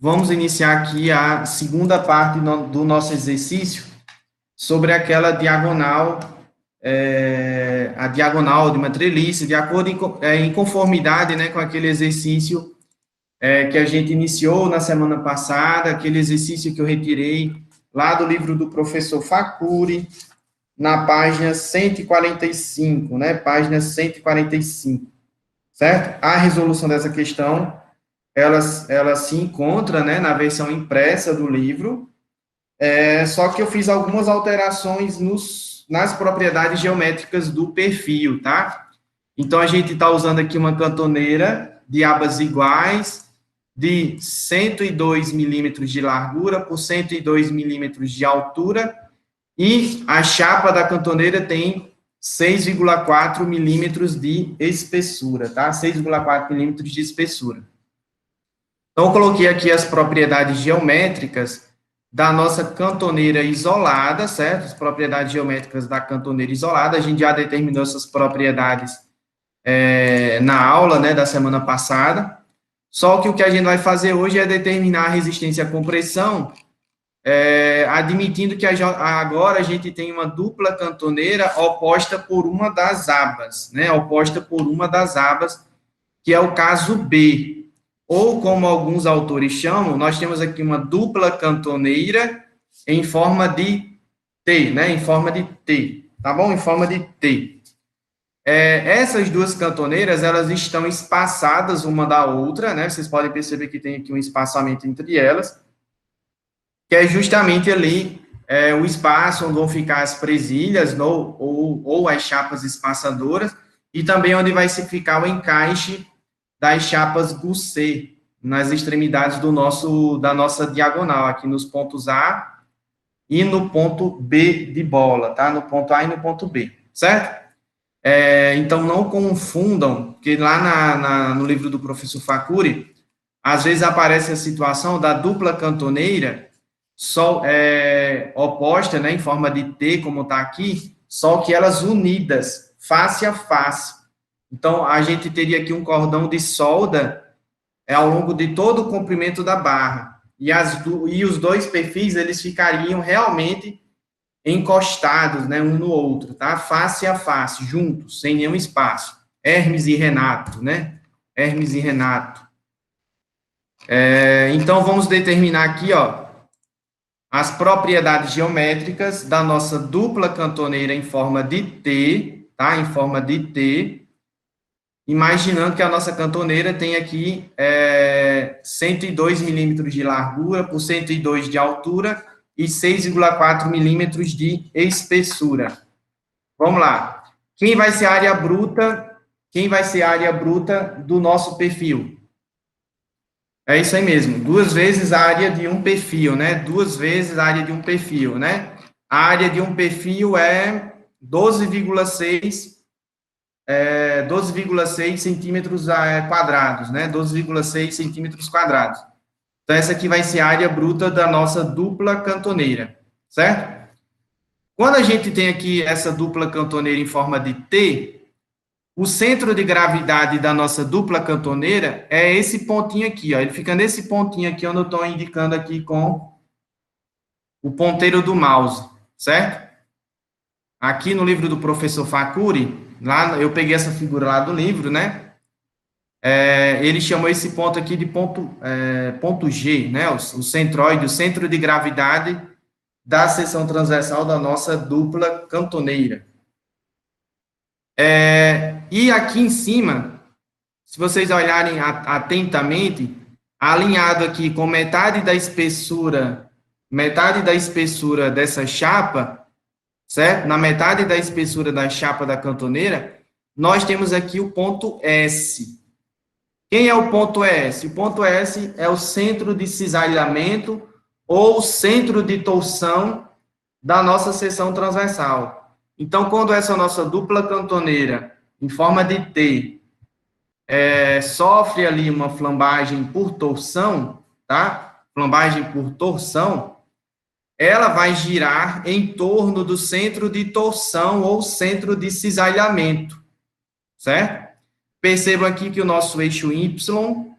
vamos iniciar aqui a segunda parte do nosso exercício sobre aquela diagonal, a diagonal de uma treliça, de acordo em conformidade, né, com aquele exercício que a gente iniciou na semana passada, aquele exercício que eu retirei lá do livro do professor Facuri, na página 145, né, página 145, certo? A resolução dessa questão, ela se encontra, né, na versão impressa do livro, só que eu fiz algumas alterações nas propriedades geométricas do perfil, tá? Então, a gente está usando aqui uma cantoneira de abas iguais, de 102 milímetros de largura por 102 milímetros de altura, e a chapa da cantoneira tem 6,4 milímetros de espessura, tá? 6,4 milímetros de espessura. Então, eu coloquei aqui as propriedades geométricas da nossa cantoneira isolada, certo? As propriedades geométricas da cantoneira isolada, a gente já determinou essas propriedades na aula, né, da semana passada. Só que o que a gente vai fazer hoje é determinar a resistência à compressão, admitindo que agora a gente tem uma dupla cantoneira oposta por uma das abas, né? Oposta por uma das abas, que é o caso B. Ou, como alguns autores chamam, nós temos aqui uma dupla cantoneira em forma de T, né? Em forma de T, tá bom? Em forma de T. Essas duas cantoneiras, elas estão espaçadas uma da outra, né? Vocês podem perceber que tem aqui um espaçamento entre elas, que é justamente ali o espaço onde vão ficar as presilhas ou as chapas espaçadoras, e também onde vai se ficar o encaixe das chapas Gousset, nas extremidades da nossa diagonal, aqui nos pontos A e no ponto B de bola, tá? No ponto A e no ponto B, certo? Então, não confundam, porque lá no livro do professor Facuri, às vezes aparece a situação da dupla cantoneira oposta, né, em forma de T, como está aqui, só que elas unidas, face a face. Então, a gente teria aqui um cordão de solda ao longo de todo o comprimento da barra. E os dois perfis, eles ficariam realmente encostados, né, um no outro, tá? Face a face, juntos, sem nenhum espaço. Hermes e Renato, né? Hermes e Renato. Então, vamos determinar aqui, ó, as propriedades geométricas da nossa dupla cantoneira em forma de T, tá? Em forma de T, imaginando que a nossa cantoneira tem aqui 102 milímetros de largura por 102 de altura e 6,4 milímetros de espessura. Vamos lá. Quem vai ser a área bruta? Quem vai ser a área bruta do nosso perfil? É isso aí mesmo. 2 vezes a área de um perfil, né? 2 vezes a área de um perfil, né? A área de um perfil é 12,6 centímetros quadrados, né? 12,6 centímetros quadrados. Então, essa aqui vai ser a área bruta da nossa dupla cantoneira, certo? Quando a gente tem aqui essa dupla cantoneira em forma de T, o centro de gravidade da nossa dupla cantoneira é esse pontinho aqui, ó. Ele fica nesse pontinho aqui, onde eu estou indicando aqui com o ponteiro do mouse, certo? Aqui no livro do professor Facuri, lá eu peguei essa figura lá do livro, né? Ele chamou esse ponto aqui de ponto G, né? O centroide, o centro de gravidade da seção transversal da nossa dupla cantoneira. E aqui em cima, se vocês olharem atentamente, alinhado aqui com metade da espessura dessa chapa, certo? Na metade da espessura da chapa da cantoneira, nós temos aqui o ponto S. Quem é o ponto S? O ponto S é o centro de cisalhamento ou centro de torção da nossa seção transversal. Então, quando essa nossa dupla cantoneira, em forma de T, sofre ali uma flambagem por torção, tá? Flambagem por torção, ela vai girar em torno do centro de torção ou centro de cisalhamento, certo? Percebam aqui que o nosso eixo Y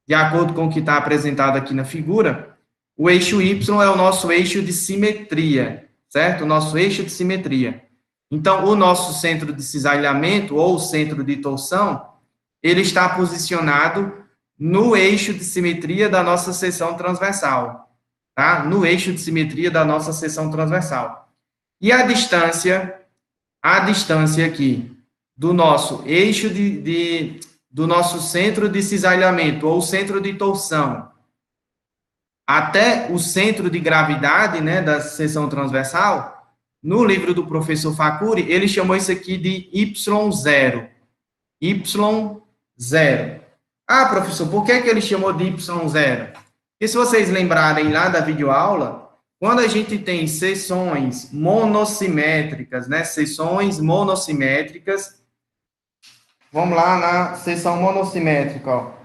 de acordo com o que está apresentado aqui na figura, o eixo Y é o nosso eixo de simetria, certo? O nosso eixo de simetria. Então, o nosso centro de cisalhamento, ou centro de torção, ele está posicionado no eixo de simetria da nossa seção transversal, tá? No eixo de simetria da nossa seção transversal. E a distância aqui do nosso eixo do nosso centro de cisalhamento, ou centro de torção, até o centro de gravidade, né, da seção transversal, no livro do professor Facuri, ele chamou isso aqui de Y0. Y0. Ah, professor, por que ele chamou de Y0? Porque se vocês lembrarem lá da videoaula, quando a gente tem seções monossimétricas, né, seções monossimétricas, vamos lá na seção monossimétrica, ó.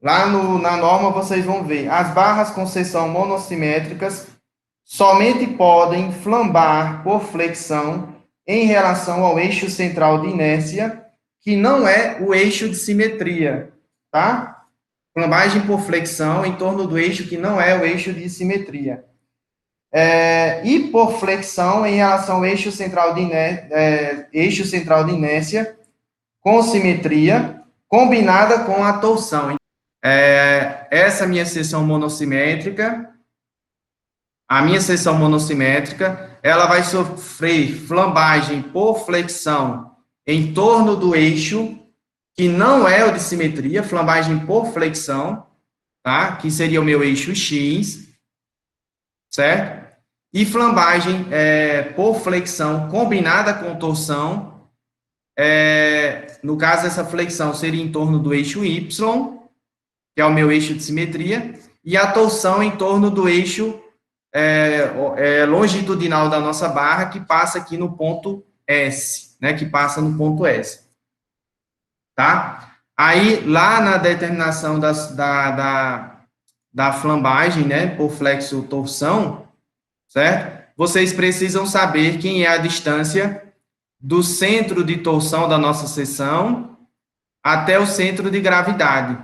Lá na norma vocês vão ver, as barras com seção monossimétricas somente podem flambar por flexão em relação ao eixo central de inércia, que não é o eixo de simetria, tá? Flambagem por flexão em torno do eixo que não é o eixo de simetria. E por flexão em relação ao eixo central de inércia com simetria, combinada com a torção. Essa minha seção monossimétrica, a minha seção monossimétrica, ela vai sofrer flambagem por flexão em torno do eixo, que não é o de simetria, flambagem por flexão, tá? Que seria o meu eixo X, certo? E flambagem por flexão combinada com torção, no caso, essa flexão seria em torno do eixo Y, que é o meu eixo de simetria, e a torção em torno do eixo longitudinal da nossa barra, que passa aqui no ponto S, né, que passa no ponto S, tá? Aí, lá na determinação da flambagem, né, por flexo-torção, certo? Vocês precisam saber quem é a distância do centro de torção da nossa seção até o centro de gravidade.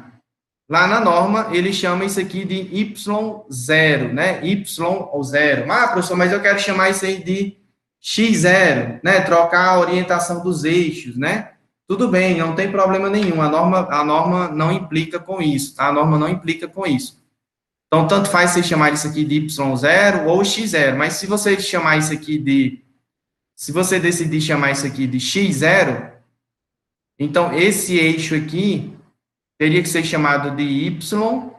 Lá na norma, ele chama isso aqui de Y0, né? Y0. Ah, professor, mas eu quero chamar isso aí de X0, né? Trocar a orientação dos eixos, né? Tudo bem, não tem problema nenhum. A norma não implica com isso, tá? A norma não implica com isso. Então, tanto faz você chamar isso aqui de Y0 ou X0, mas se você chamar isso aqui se você decidir chamar isso aqui de X0, então esse eixo aqui teria que ser chamado de Y,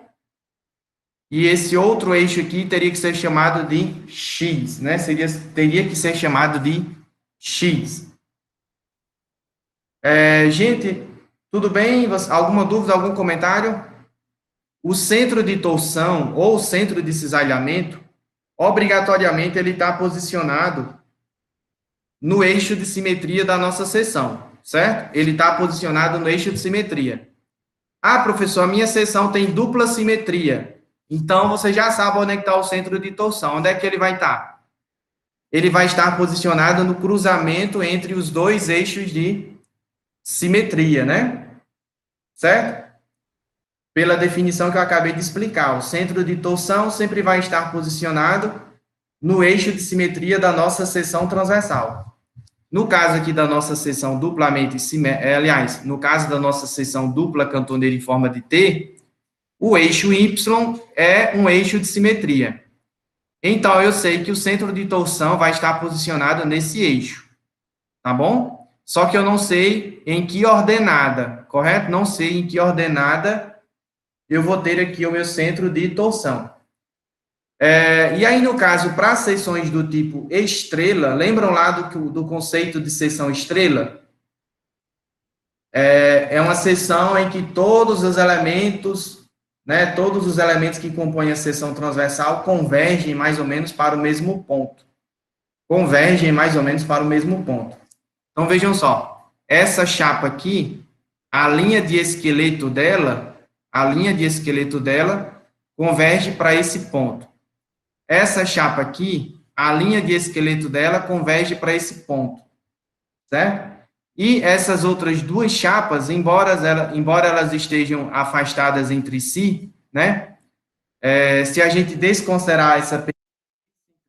e esse outro eixo aqui teria que ser chamado de X, né? Teria que ser chamado de X. Gente, tudo bem? Alguma dúvida, algum comentário? O centro de torção ou centro de cisalhamento, obrigatoriamente, ele está posicionado no eixo de simetria da nossa seção, certo? Ele está posicionado no eixo de simetria. Ah, professor, a minha seção tem dupla simetria. Então, você já sabe onde é que está o centro de torção. Onde é que ele vai estar? Ele vai estar posicionado no cruzamento entre os dois eixos de simetria, né? Certo? Pela definição que eu acabei de explicar, o centro de torção sempre vai estar posicionado no eixo de simetria da nossa seção transversal. No caso aqui da nossa seção duplamente aliás, no caso da nossa seção dupla cantoneira em forma de T, o eixo Y é um eixo de simetria. Então, eu sei que o centro de torção vai estar posicionado nesse eixo, tá bom? Só que eu não sei em que ordenada, correto? Não sei em que ordenada eu vou ter aqui o meu centro de torção. E aí, no caso, para seções do tipo estrela, lembram lá do conceito de seção estrela? É uma seção em que todos os elementos, né, todos os elementos que compõem a seção transversal convergem mais ou menos para o mesmo ponto. Convergem mais ou menos para o mesmo ponto. Então, vejam só, essa chapa aqui, a linha de esqueleto dela converge para esse ponto. Essa chapa aqui, a linha de esqueleto dela converge para esse ponto, certo? E essas outras duas chapas, embora elas estejam afastadas entre si, né? Se a gente desconsiderar essa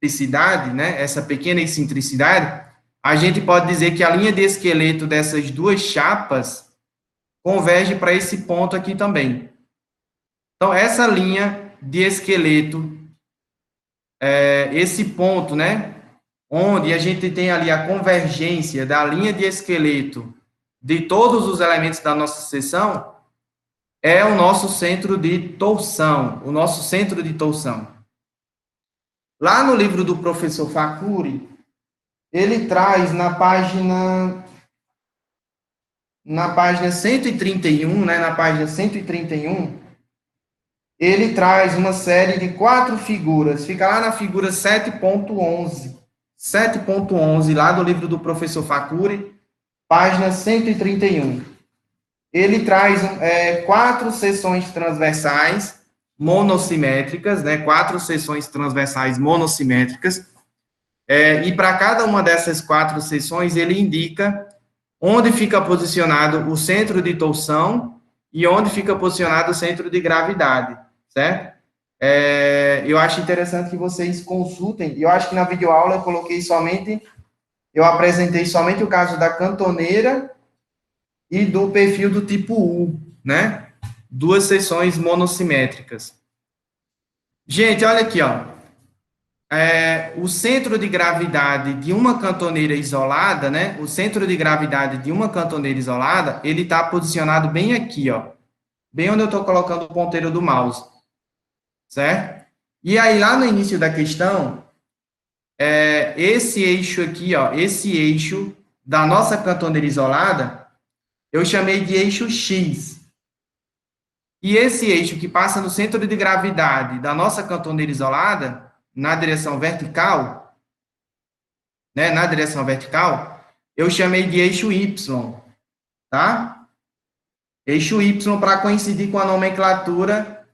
excentricidade, né? Essa pequena excentricidade, a gente pode dizer que a linha de esqueleto dessas duas chapas converge para esse ponto aqui também. Então, essa linha de esqueleto, esse ponto, né? Onde a gente tem ali a convergência da linha de esqueleto de todos os elementos da nossa seção, é o nosso centro de torção, o nosso centro de torção. Lá no livro do professor Facuri, ele traz na página 131, né, na página 131, ele traz uma série de 4 figuras. Fica lá na figura 7.11. 7.11, lá do livro do professor Facuri, página 131. Ele traz 4 seções transversais monossimétricas, né? 4 seções transversais monossimétricas. E para cada uma dessas 4 seções, ele indica onde fica posicionado o centro de torção e onde fica posicionado o centro de gravidade, certo? Eu acho interessante que vocês consultem. Eu acho que na videoaula eu apresentei somente o caso da cantoneira e do perfil do tipo U, né? 2 seções monossimétricas. Gente, olha aqui, ó. O centro de gravidade de uma cantoneira isolada, né? O centro de gravidade de uma cantoneira isolada, ele está posicionado bem aqui, ó. Bem onde eu estou colocando o ponteiro do mouse, certo? E aí, lá no início da questão, esse eixo aqui, ó, esse eixo da nossa cantoneira isolada, eu chamei de eixo X. E esse eixo que passa no centro de gravidade da nossa cantoneira isolada, na direção vertical, né, na direção vertical, eu chamei de eixo Y, tá? Eixo Y para coincidir com a nomenclatura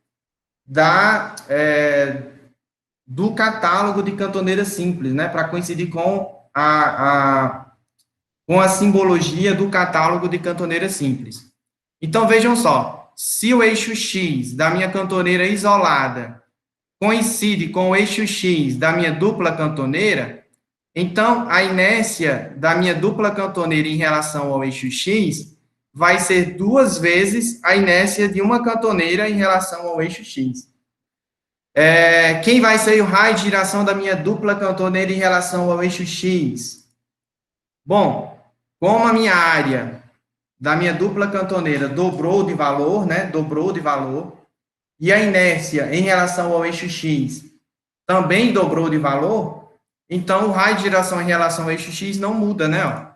do catálogo de cantoneira simples, né? Para coincidir com com a simbologia do catálogo de cantoneira simples. Então, vejam só, se o eixo X da minha cantoneira isolada coincide com o eixo X da minha dupla cantoneira, então a inércia da minha dupla cantoneira em relação ao eixo X vai ser 2 vezes a inércia de uma cantoneira em relação ao eixo X. Quem vai ser o raio de giração da minha dupla cantoneira em relação ao eixo X? Bom, como a minha área da minha dupla cantoneira dobrou de valor, né? Dobrou de valor, e a inércia em relação ao eixo X também dobrou de valor, então o raio de giração em relação ao eixo X não muda, né? Ó.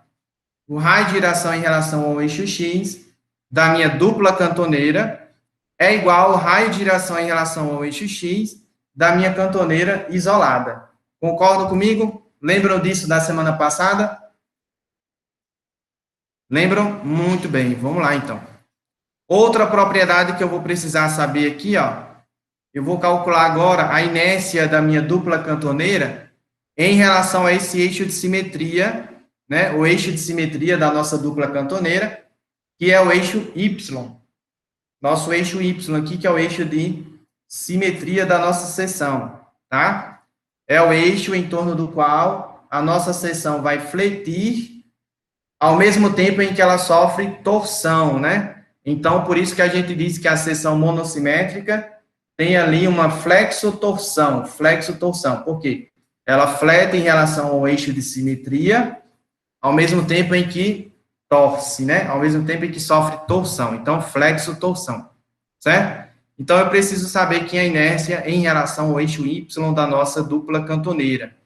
O raio de giração em relação ao eixo X da minha dupla cantoneira é igual ao raio de giração em relação ao eixo X da minha cantoneira isolada. Concordam comigo? Lembram disso da semana passada? Lembram? Muito bem, vamos lá então. Outra propriedade que eu vou precisar saber aqui, ó, eu vou calcular agora a inércia da minha dupla cantoneira em relação a esse eixo de simetria, né, o eixo de simetria da nossa dupla cantoneira, que é o eixo Y. Nosso eixo Y aqui, que é o eixo de simetria da nossa seção, tá? É o eixo em torno do qual a nossa seção vai fletir ao mesmo tempo em que ela sofre torção, né? Então, por isso que a gente diz que a seção monossimétrica tem ali uma flexotorção. Por quê? Ela flete em relação ao eixo de simetria, ao mesmo tempo em que torce, né? Ao mesmo tempo em que sofre torção. Então, flexotorção, certo? Então, eu preciso saber que a inércia em relação ao eixo Y da nossa dupla cantoneira.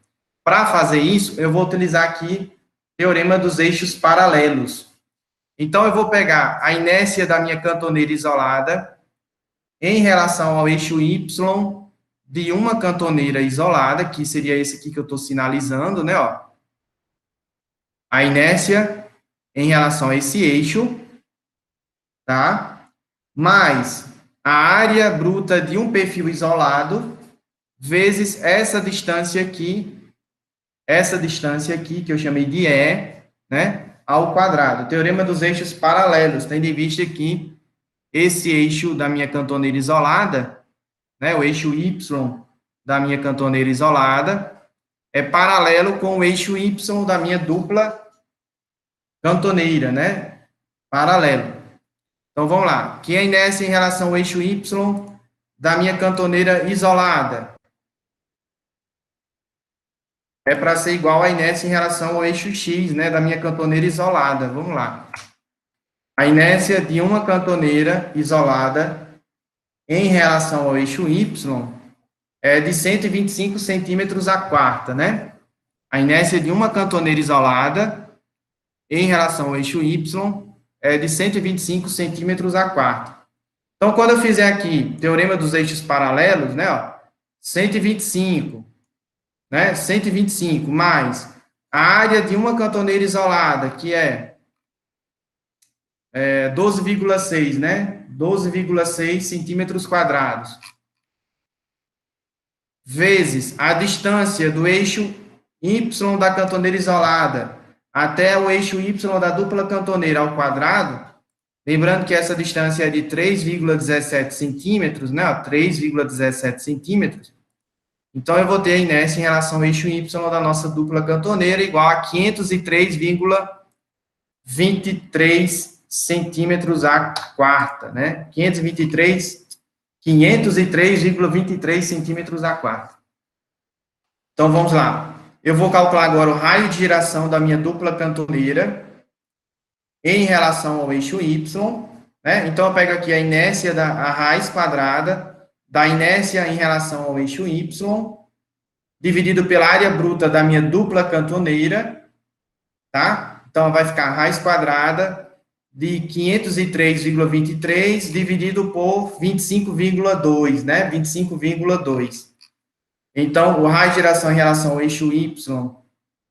Para fazer isso, eu vou utilizar aqui o teorema dos eixos paralelos. Então, eu vou pegar a inércia da minha cantoneira isolada em relação ao eixo Y de uma cantoneira isolada, que seria esse aqui que eu estou sinalizando, né, ó. A inércia em relação a esse eixo, tá? Mais a área bruta de um perfil isolado, vezes essa distância aqui, que eu chamei de E, né? ao quadrado. Teorema dos eixos paralelos, tendo em vista que esse eixo da minha cantoneira isolada, né, o eixo Y da minha cantoneira isolada, é paralelo com o eixo Y da minha dupla cantoneira, né? Paralelo. Então, vamos lá. Que é a inércia em relação ao eixo Y da minha cantoneira isolada? É para ser igual à inércia em relação ao eixo X, né, da minha cantoneira isolada. Vamos lá. A inércia de uma cantoneira isolada em relação ao eixo Y é de 125 centímetros a quarta, né? A inércia de uma cantoneira isolada em relação ao eixo Y é de 125 centímetros a quarta. Então, quando eu fizer aqui teorema dos eixos paralelos, né, ó, 125, né, 125 mais a área de uma cantoneira isolada, que é 12,6, né, 12,6 centímetros quadrados, vezes a distância do eixo Y da cantoneira isolada até o eixo Y da dupla cantoneira ao quadrado, lembrando que essa distância é de 3,17 centímetros, né, 3,17 centímetros, então eu vou ter a inércia em relação ao eixo Y da nossa dupla cantoneira igual a 503,23 centímetros a quarta, né, 503,23 centímetros a quarta. Então, vamos lá. Eu vou calcular agora o raio de giração da minha dupla cantoneira em relação ao eixo Y, né? Então, eu pego aqui a inércia a raiz quadrada da inércia em relação ao eixo Y, dividido pela área bruta da minha dupla cantoneira, tá? Então, vai ficar a raiz quadrada de 503,23 dividido por 25,2, né? 25,2. Então, o raio de giração em relação ao eixo Y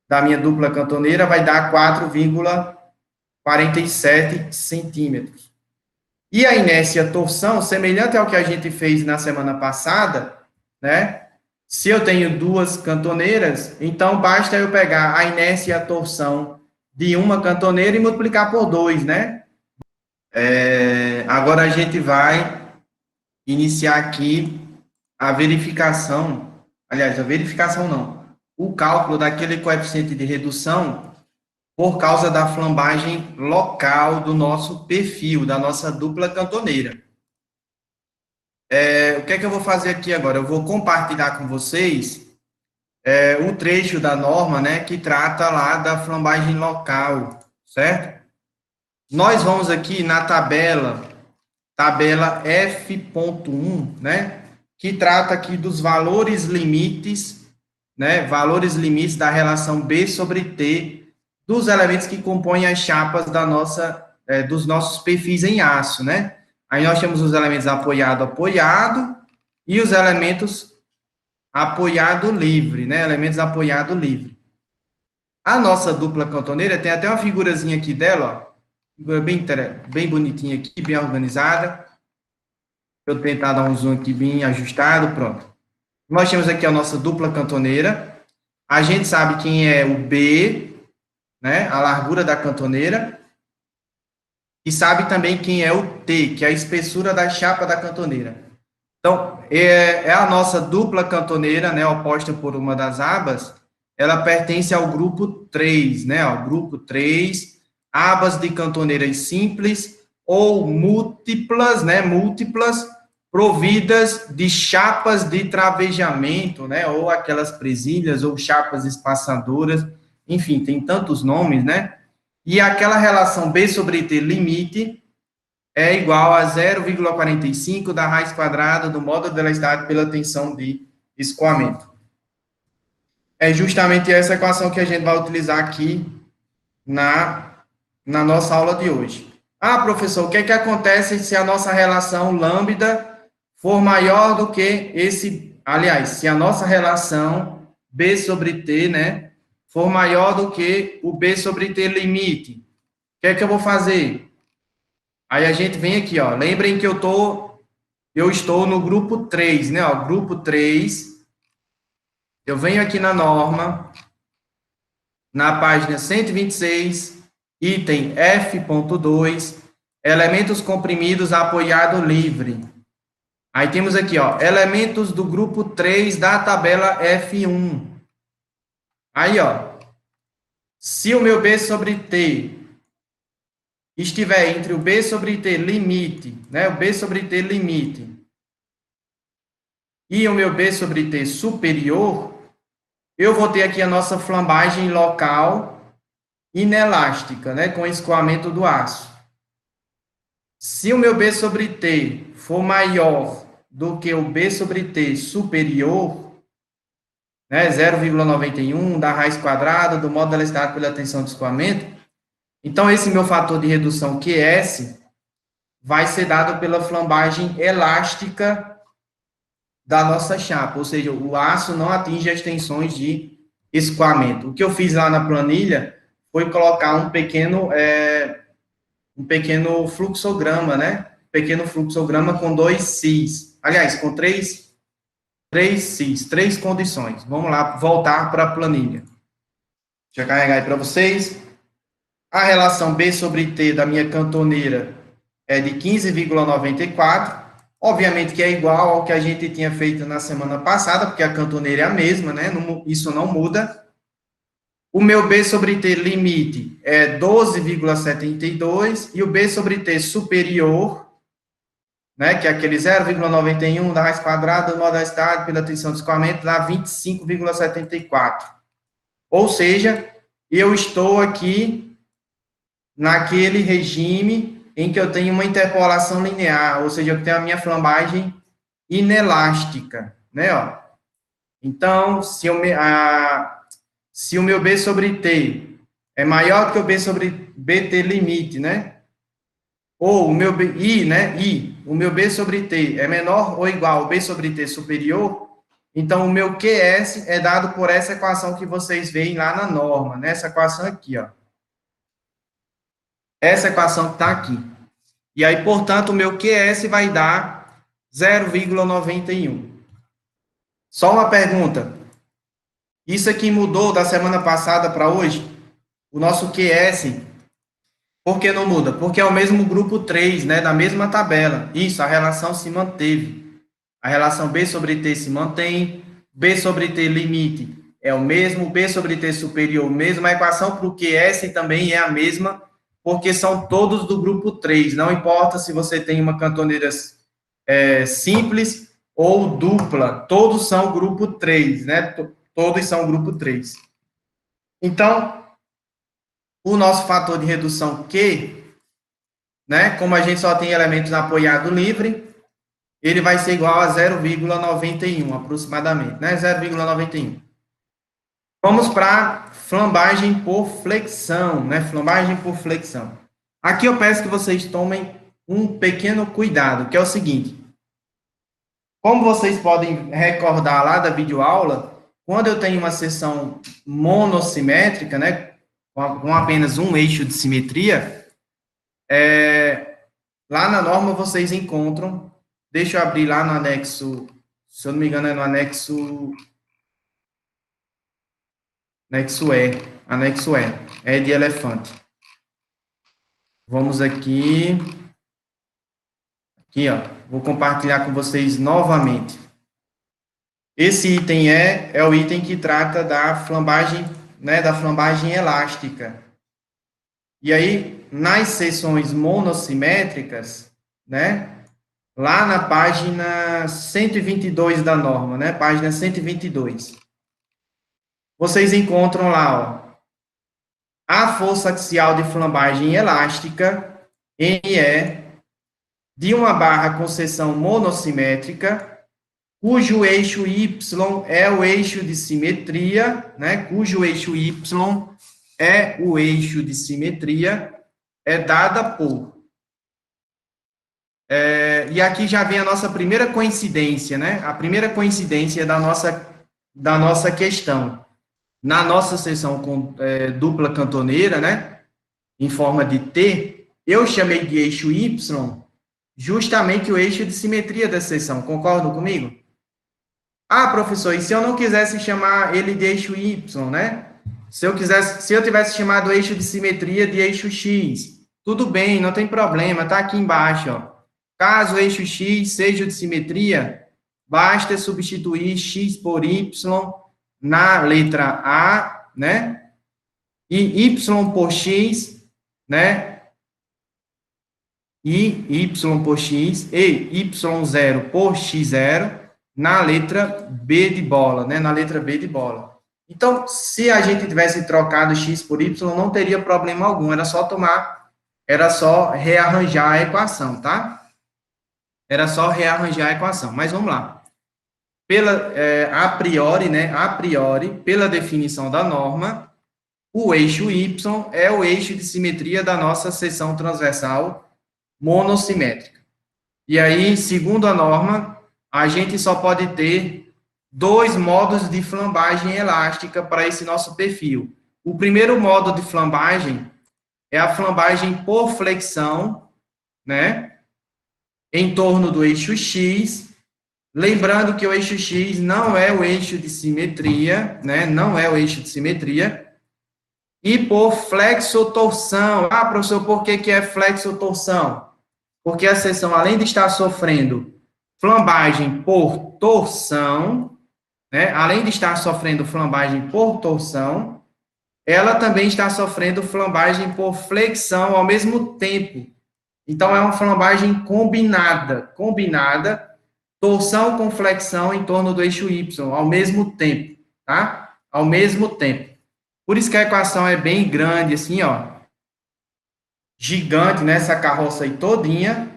da minha dupla cantoneira vai dar 4,47 centímetros. E a inércia torção, semelhante ao que a gente fez na semana passada, né? Se eu tenho duas cantoneiras, então basta eu pegar a inércia e a torção de uma cantoneira e multiplicar por 2, né? Agora a gente vai iniciar aqui a verificação, aliás, a verificação não, o cálculo daquele coeficiente de redução por causa da flambagem local do nosso perfil, da nossa dupla cantoneira. O que é que eu vou fazer aqui agora? Eu vou compartilhar com vocês o trecho da norma, né, que trata lá da flambagem local, certo? Nós vamos aqui na tabela F.1, né, que trata aqui dos valores limites, né, valores limites da relação B sobre T dos elementos que compõem as chapas dos nossos perfis em aço, né? Aí nós temos os elementos apoiado e os elementos apoiado livre, né? Elementos apoiado livre. A nossa dupla cantoneira tem até uma figurazinha aqui dela, ó, figura bem bonitinha aqui, bem organizada. Deixa eu tentar dar um zoom aqui bem ajustado, pronto. Nós temos aqui a nossa dupla cantoneira. A gente sabe quem é o B, né? A largura da cantoneira. E sabe também quem é o T, que é a espessura da chapa da cantoneira. Então, é a nossa dupla cantoneira, né, oposta por uma das abas, ela pertence ao grupo 3, né, ao grupo 3, abas de cantoneiras simples ou múltiplas, né, providas de chapas de travejamento, né, ou aquelas presilhas, ou chapas espaçadoras, enfim, tem tantos nomes, né, e aquela relação B sobre T limite é igual a 0,45 da raiz quadrada do módulo de elasticidade pela tensão de escoamento. É justamente essa equação que a gente vai utilizar aqui na nossa aula de hoje. Ah, professor, o que é que acontece se a nossa relação lambda for maior do que se a nossa relação B sobre T, né, for maior do que o B sobre T limite? O que é que eu vou fazer? Aí a gente vem aqui, ó, lembrem que eu estou no grupo 3, né, ó, grupo 3, eu venho aqui na norma, na página 126, Item F.2, elementos comprimidos apoiado livre. Aí temos aqui, ó, elementos do grupo 3 da tabela F1. Aí, ó, se o meu B sobre T estiver entre o B sobre T limite, né, o B sobre T limite, e o meu B sobre T superior, eu vou ter aqui a nossa flambagem local inelástica, né, com escoamento do aço. Se o meu B sobre T for maior do que o B sobre T superior, né, 0,91 da raiz quadrada do modo da elasticidade pela tensão de escoamento, então esse meu fator de redução QS vai ser dado pela flambagem elástica da nossa chapa, ou seja, o aço não atinge as tensões de escoamento. O que eu fiz lá na planilha foi colocar um pequeno fluxograma, né? Pequeno fluxograma com 2 Cs. Aliás, com 3 Cs, 3 condições. Vamos lá, voltar para a planilha. Deixa eu carregar aí para vocês. A relação B sobre T da minha cantoneira é de 15,94. Obviamente que é igual ao que a gente tinha feito na semana passada, porque a cantoneira é a mesma, né? Isso não muda. O meu B sobre T limite é 12,72 e o B sobre T superior, né, que é aquele 0,91 da raiz quadrada do modo da elasticidade pela tensão de escoamento, dá 25,74. Ou seja, eu estou aqui naquele regime em que eu tenho uma interpolação linear, ou seja, eu tenho a minha flambagem inelástica, né, ó. Então, se o meu B sobre T é maior que o B sobre BT limite, né, ou o meu B, o meu B sobre T é menor ou igual ao B sobre T superior, então o meu QS é dado por essa equação que vocês veem lá na norma, né, essa equação aqui, ó. Essa equação que está aqui. E aí, portanto, o meu QS vai dar 0,91. Só uma pergunta. Isso aqui mudou da semana passada para hoje? O nosso QS, por que não muda? Porque é o mesmo grupo 3, né, da mesma tabela. Isso, a relação se manteve. A relação B sobre T se mantém, B sobre T limite é o mesmo, B sobre T superior o mesmo, a equação para o QS também é a mesma, porque são todos do grupo 3, não importa se você tem uma cantoneira simples ou dupla, todos são grupo 3, né? Todos são grupo 3. Então, o nosso fator de redução Q, né, como a gente só tem elementos apoiado livre, ele vai ser igual a 0,91 aproximadamente, né? 0,91. Vamos para flambagem por flexão, né? Flambagem por flexão. Aqui eu peço que vocês tomem um pequeno cuidado, que é o seguinte. Como vocês podem recordar lá da videoaula, quando eu tenho uma seção monossimétrica, né, com apenas um eixo de simetria, lá na norma vocês encontram, deixa eu abrir lá no anexo, se eu não me engano é no anexo E de elefante. Vamos aqui, ó, vou compartilhar com vocês novamente. Esse item é o item que trata da flambagem, né, da flambagem elástica. E aí, nas seções monossimétricas, né, lá na página 122 da norma, né, página 122, vocês encontram lá, ó, a força axial de flambagem elástica, NE, de uma barra com seção monossimétrica, cujo eixo Y é o eixo de simetria, né? Cujo eixo Y é o eixo de simetria, é dada por. E aqui já vem a nossa primeira coincidência, né? A primeira coincidência da nossa questão. Na nossa seção com dupla cantoneira, né? Em forma de T, eu chamei de eixo Y justamente o eixo de simetria da seção. Concordam comigo? Ah, professor, e se eu não quisesse chamar ele de eixo Y, né? Se eu tivesse chamado o eixo de simetria de eixo X, tudo bem, não tem problema, tá aqui embaixo, ó. Caso o eixo X seja de simetria, basta substituir X por Y na letra A, né? E Y por X, né? E Y por X e Y0 por X0 na letra B de bola, né? Na letra B de bola. Então, se a gente tivesse trocado X por Y, não teria problema algum, era só rearranjar a equação, tá? Era só rearranjar a equação, mas vamos lá. A priori, né? A priori, pela definição da norma, o eixo Y é o eixo de simetria da nossa seção transversal monossimétrica. E aí, segundo a norma, a gente só pode ter dois modos de flambagem elástica para esse nosso perfil. O primeiro modo de flambagem é a flambagem por flexão, né, em torno do eixo X, lembrando que o eixo X não é o eixo de simetria, né, não é o eixo de simetria, e por flexotorção. Ah, professor, por que é flexotorção? Porque a seção, além de estar sofrendo flambagem por torção, né, além de estar sofrendo flambagem por torção, ela também está sofrendo flambagem por flexão ao mesmo tempo. Então, é uma flambagem combinada, torção com flexão em torno do eixo Y, ao mesmo tempo, tá? Ao mesmo tempo. Por isso que a equação é bem grande, assim, ó, gigante, né, essa carroça aí todinha,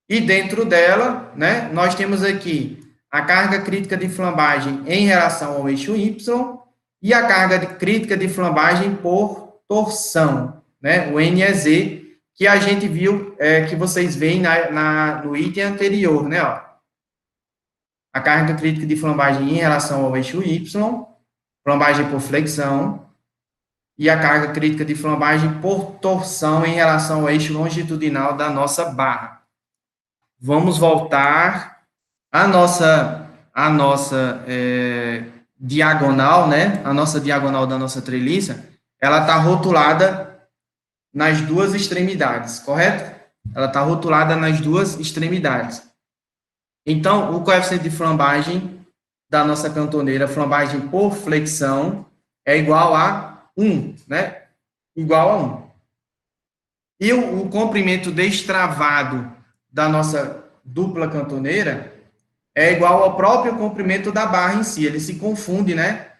e dentro dela, né, nós temos aqui a carga crítica de flambagem em relação ao eixo Y e a carga crítica de flambagem por torção, né, o NEZ, que a gente viu, que vocês veem no item anterior, né, ó. A carga crítica de flambagem em relação ao eixo Y, flambagem por flexão, e a carga crítica de flambagem por torção em relação ao eixo longitudinal da nossa barra. Vamos voltar à nossa diagonal, né? A nossa diagonal da nossa treliça, ela está rotulada nas duas extremidades, correto? Ela está rotulada nas duas extremidades. Então, o coeficiente de flambagem da nossa cantoneira, flambagem por flexão, é igual a 1, né? Igual a 1. E o comprimento destravado da nossa dupla cantoneira é igual ao próprio comprimento da barra em si. Ele se confunde, né,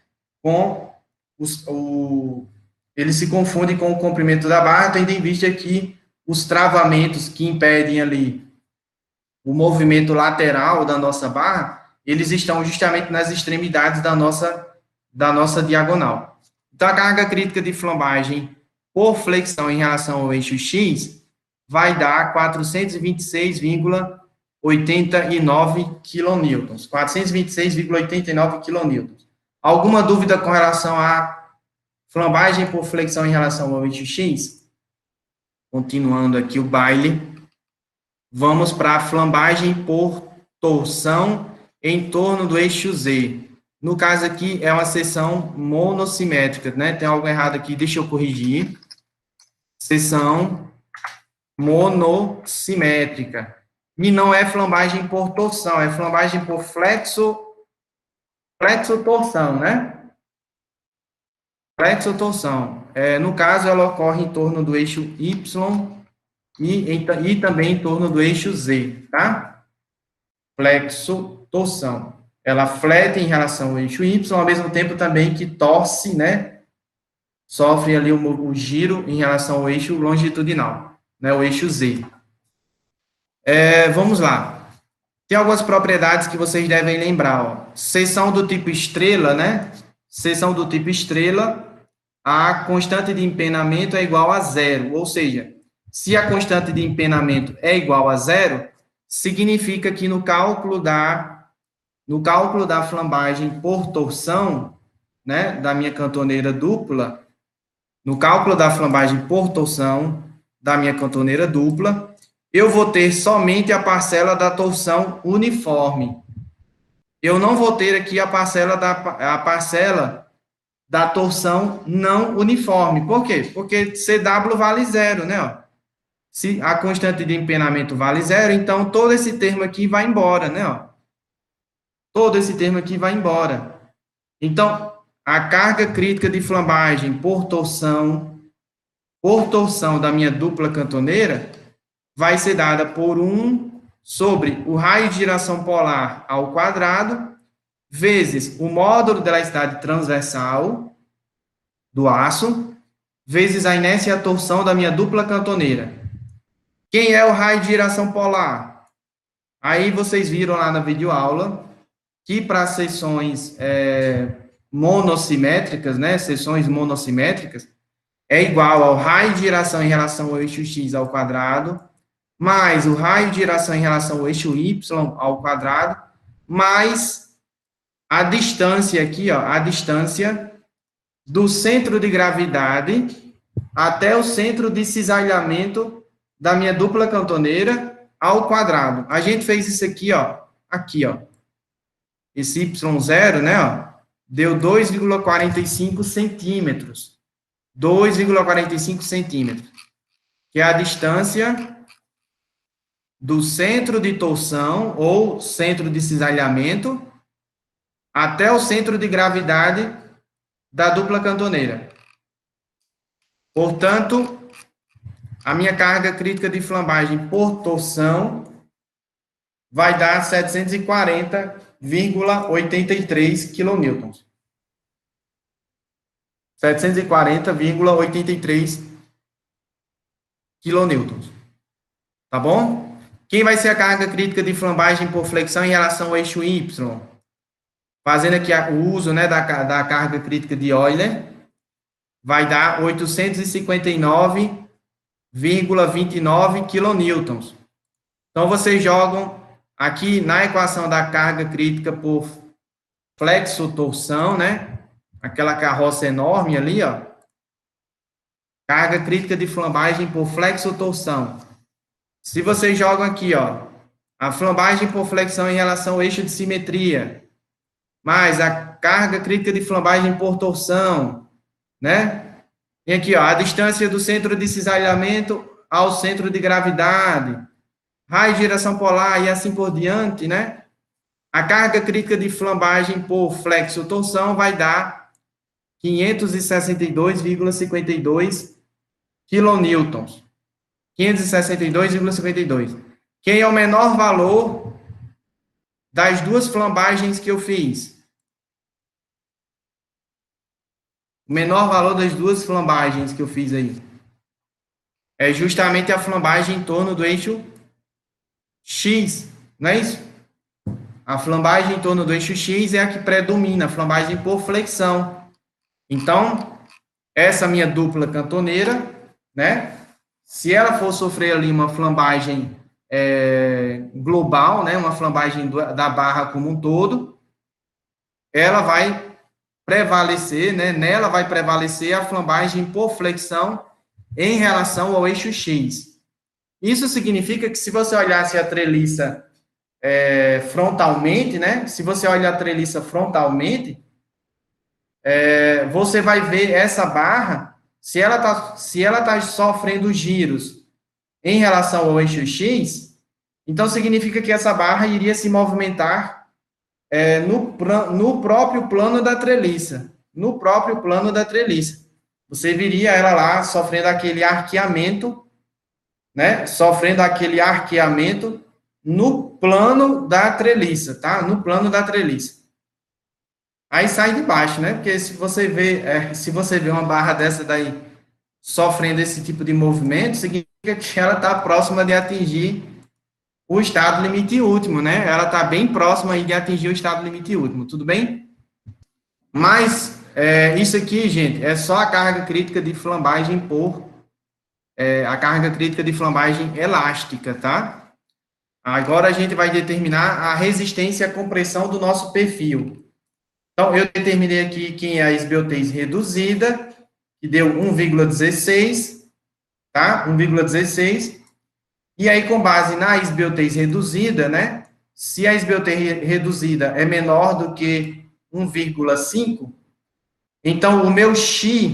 ele se confunde com o comprimento da barra, tendo em vista que os travamentos que impedem ali o movimento lateral da nossa barra, eles estão justamente nas extremidades da nossa diagonal. Então, a carga crítica de flambagem por flexão em relação ao eixo X vai dar 426,89 kN. 426,89 kN. Alguma dúvida com relação à flambagem por flexão em relação ao eixo X? Continuando aqui o baile. Vamos para a flambagem por torção em torno do eixo Z. No caso aqui, é uma seção monossimétrica, né? Tem algo errado aqui, deixa eu corrigir. Seção monossimétrica. E não é flambagem por torção, é flambagem por flexotorção, né? Flexotorção. No caso, ela ocorre em torno do eixo Y e também em torno do eixo Z, tá? Flexotorção. Ela flete em relação ao eixo Y, ao mesmo tempo também que torce, né? Sofre ali o giro em relação ao eixo longitudinal, né? O eixo Z. Vamos lá. Tem algumas propriedades que vocês devem lembrar, ó. Seção do tipo estrela, né? Seção do tipo estrela, a constante de empenamento é igual a zero, ou seja, se a constante de empenamento é igual a zero, significa que no cálculo da flambagem por torção, né, da minha cantoneira dupla, no cálculo da flambagem por torção da minha cantoneira dupla, eu vou ter somente a parcela da torção uniforme. Eu não vou ter aqui a parcela da torção não uniforme. Por quê? Porque CW vale zero, né? Ó. Se a constante de empenamento vale zero, então todo esse termo aqui vai embora, né? Ó. Todo esse termo aqui vai embora. Então, a carga crítica de flambagem por torção da minha dupla cantoneira vai ser dada por 1 sobre o raio de giração polar ao quadrado, vezes o módulo da elasticidade transversal do aço, vezes a inércia e a torção da minha dupla cantoneira. Quem é o raio de giração polar? Aí vocês viram lá na videoaula que para seções monossimétricas, né, seções monossimétricas, é igual ao raio de giração em relação ao eixo x ao quadrado, mais o raio de giração em relação ao eixo y ao quadrado, mais a distância aqui, ó, a distância do centro de gravidade até o centro de cisalhamento da minha dupla cantoneira ao quadrado. A gente fez isso aqui, ó, esse y0, né, ó, deu 2,45 centímetros. 2,45 centímetros, que é a distância do centro de torção ou centro de cisalhamento até o centro de gravidade da dupla cantoneira. Portanto, a minha carga crítica de flambagem por torção vai dar 740,83 kN. 740,83 kN. Tá bom? Quem vai ser a carga crítica de flambagem por flexão em relação ao eixo Y? Fazendo aqui o uso, né, da carga crítica de Euler, vai dar 859,29 kN. Então, vocês jogam aqui na equação da carga crítica por flexo-torção, né? Aquela carroça enorme ali, ó. Carga crítica de flambagem por flexo-torção. Se vocês jogam aqui, ó, a flambagem por flexão em relação ao eixo de simetria, mais a carga crítica de flambagem por torção, né? E aqui, ó, a distância do centro de cisalhamento ao centro de gravidade, raio de giração polar e assim por diante, né? A carga crítica de flambagem por flexo-torção vai dar 562,52 kN. 562,52. Quem é o menor valor das duas flambagens que eu fiz? O menor valor das duas flambagens que eu fiz aí é justamente a flambagem em torno do eixo X, não é isso? A flambagem em torno do eixo X é a que predomina, a flambagem por flexão. Então, essa minha dupla cantoneira, né? Se ela for sofrer ali uma flambagem global, né? Uma flambagem da barra como um todo, ela vai prevalecer, né? Nela vai prevalecer a flambagem por flexão em relação ao eixo X. Isso significa que se você olhasse a treliça frontalmente, né? Se você olha a treliça frontalmente, você vai ver essa barra, se ela tá sofrendo giros em relação ao eixo X, então significa que essa barra iria se movimentar no próprio plano da treliça. No próprio plano da treliça. Você viria ela lá sofrendo aquele arqueamento, né? Sofrendo aquele arqueamento no plano da treliça, tá? No plano da treliça. Aí sai de baixo, né? Porque se você vê uma barra dessa daí sofrendo esse tipo de movimento, significa que ela está próxima de atingir o estado limite último, né? Ela está bem próxima aí de atingir o estado limite último, tudo bem? Mas isso aqui, gente, é só a carga crítica de flambagem a carga crítica de flambagem elástica, tá? Agora a gente vai determinar a resistência à compressão do nosso perfil. Então, eu determinei aqui quem é a esbeltez reduzida, que deu 1,16, tá? 1,16. E aí, com base na esbeltez reduzida, né? Se a esbeltez reduzida é menor do que 1,5, Então, o meu X,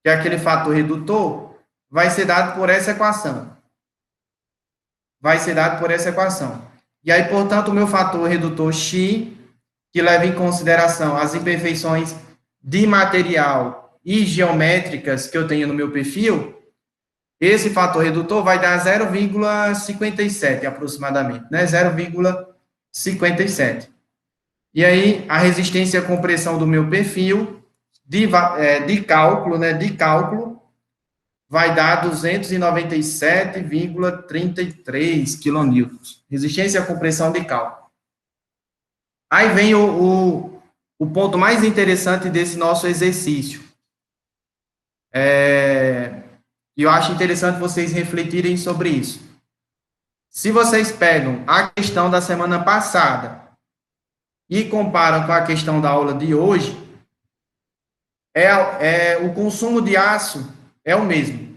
que é aquele fator redutor, vai ser dado por essa equação. Vai ser dado por essa equação. E aí, portanto, o meu fator redutor X, que leva em consideração as imperfeições de material e geométricas que eu tenho no meu perfil, esse fator redutor vai dar 0,57 aproximadamente, né? 0,57. E aí, a resistência à compressão do meu perfil de cálculo, né? De cálculo, vai dar 297,33 quilonewtons. Resistência à compressão de cálculo. Aí vem o ponto mais interessante desse nosso exercício. E eu acho interessante vocês refletirem sobre isso. Se vocês pegam a questão da semana passada e comparam com a questão da aula de hoje, o consumo de aço é o mesmo.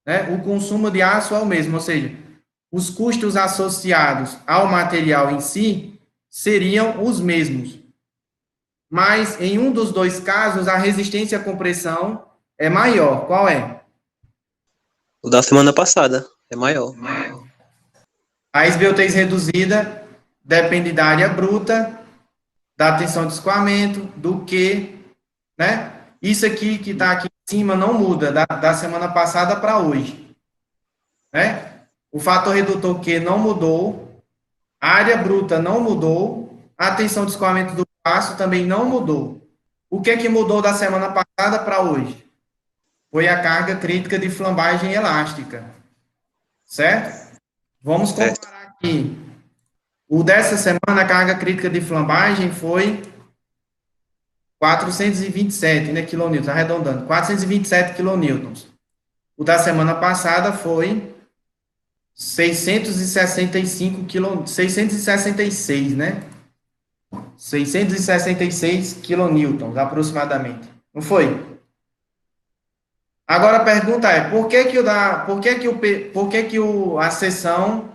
Né? O consumo de aço é o mesmo, ou seja, os custos associados ao material em si seriam os mesmos. Mas, em um dos dois casos, a resistência à compressão é maior. Qual é? O da semana passada é maior. A esbeltez reduzida depende da área bruta, da tensão de escoamento, do Q, né? Isso aqui que está aqui em cima não muda da semana passada para hoje, né? O fator redutor Q não mudou, a área bruta não mudou, a tensão de escoamento do aço também não mudou. O que é que mudou da semana passada para hoje? Foi a carga crítica de flambagem elástica, certo? Vamos comparar aqui. O dessa semana, a carga crítica de flambagem foi 427, né, quilonewtons, arredondando, 427 quilonewtons. O da semana passada foi 666, né? 666 quilonewtons, aproximadamente. Não foi? Agora a pergunta é, a seção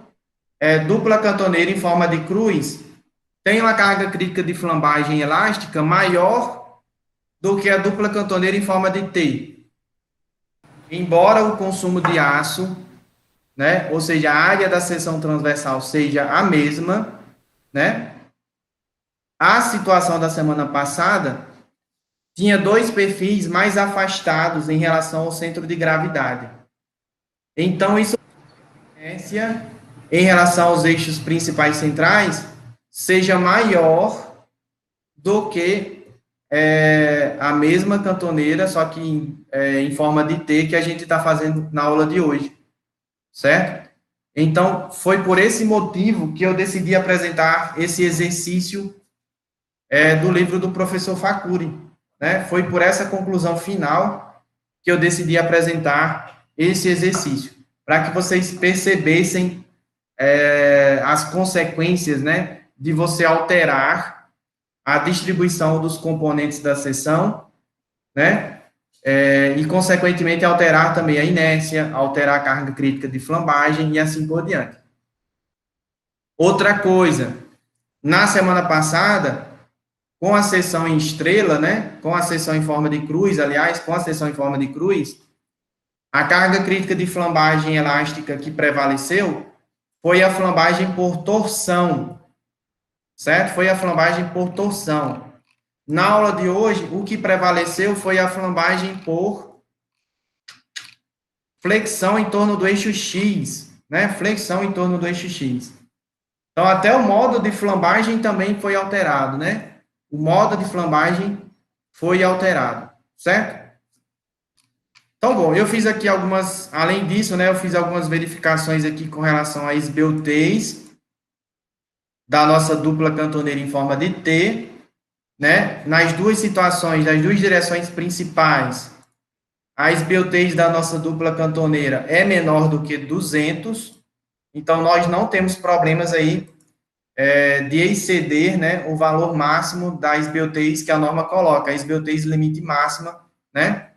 dupla cantoneira em forma de cruz tem uma carga crítica de flambagem elástica maior do que a dupla cantoneira em forma de T? Embora o consumo de aço, né, ou seja, a área da seção transversal seja a mesma, né, a situação da semana passada tinha dois perfis mais afastados em relação ao centro de gravidade. Então, isso em relação aos eixos principais centrais seja maior do que a mesma cantoneira, só que em forma de T que a gente está fazendo na aula de hoje, certo? Então, foi por esse motivo que eu decidi apresentar esse exercício do livro do professor Facuri, né? Foi por essa conclusão final que eu decidi apresentar esse exercício, para que vocês percebessem as consequências, né, de você alterar a distribuição dos componentes da seção, né, e, consequentemente, alterar também a inércia, alterar a carga crítica de flambagem e assim por diante. Outra coisa, na semana passada, com a seção em estrela, né, com a seção em forma de cruz, aliás, com a seção em forma de cruz, a carga crítica de flambagem elástica que prevaleceu foi a flambagem por torção, certo? Foi a flambagem por torção. Na aula de hoje, o que prevaleceu foi a flambagem por flexão em torno do eixo X, né? Flexão em torno do eixo X. Então, até o modo de flambagem também foi alterado, né? O modo de flambagem foi alterado, certo? Então, bom, eu fiz aqui além disso, né, eu fiz algumas verificações aqui com relação à esbeltez da nossa dupla cantoneira em forma de T, né? Nas duas situações, nas duas direções principais, a esbeltez da nossa dupla cantoneira é menor do que 200, então nós não temos problemas aí de exceder, né, o valor máximo da esbeltez que a norma coloca, a esbeltez limite máxima, né?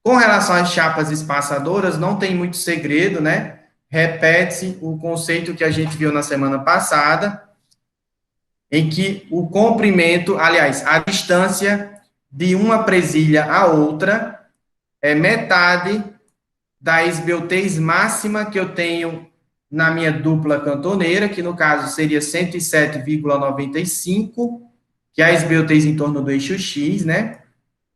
Com relação às chapas espaçadoras, não tem muito segredo, né? Repete-se o conceito que a gente viu na semana passada, em que o comprimento, aliás, a distância de uma presilha a outra é metade da esbeltez máxima que eu tenho na minha dupla cantoneira, que no caso seria 107,95, que é a esbeltez em torno do eixo X, né?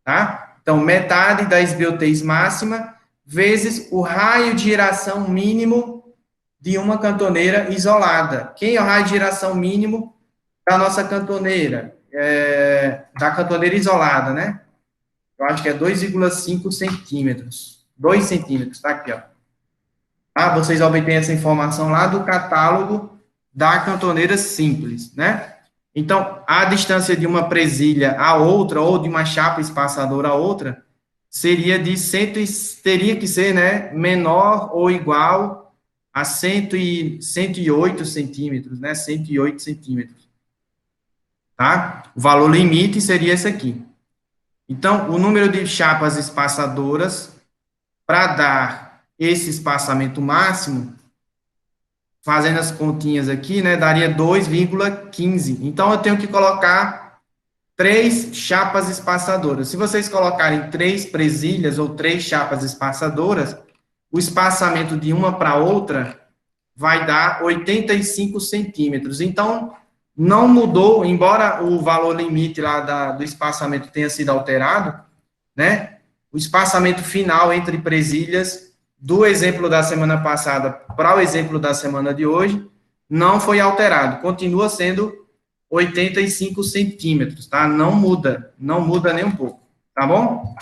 Tá? Então, metade da esbeltez máxima vezes o raio de giração mínimo de uma cantoneira isolada. Quem é o raio de giração mínimo da nossa cantoneira? Da cantoneira isolada, né? Eu acho que é 2,5 centímetros. 2 centímetros, tá aqui, ó. Tá? Vocês obtêm essa informação lá do catálogo da cantoneira simples, né? Então, a distância de uma presilha a outra, ou de uma chapa espaçadora a outra, seria de teria que ser, né, menor ou igual a 108 centímetros, né? 108 centímetros, tá? O valor limite seria esse aqui. Então, o número de chapas espaçadoras para dar esse espaçamento máximo, fazendo as continhas aqui, né, daria 2,15. Então, eu tenho que colocar 3 chapas espaçadoras. Se vocês colocarem 3 presilhas ou 3 chapas espaçadoras, o espaçamento de uma para outra vai dar 85 centímetros. Então, não mudou, embora o valor limite lá do espaçamento tenha sido alterado, né? O espaçamento final entre presilhas do exemplo da semana passada para o exemplo da semana de hoje não foi alterado, continua sendo 85 centímetros, tá? Não muda nem um pouco, tá bom?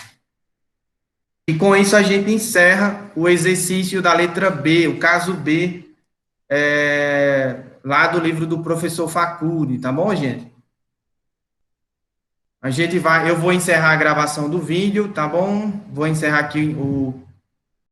E com isso a gente encerra o exercício da letra B, o caso B, lá do livro do professor Facuri, tá bom, gente? Eu vou encerrar a gravação do vídeo, tá bom? Vou encerrar aqui o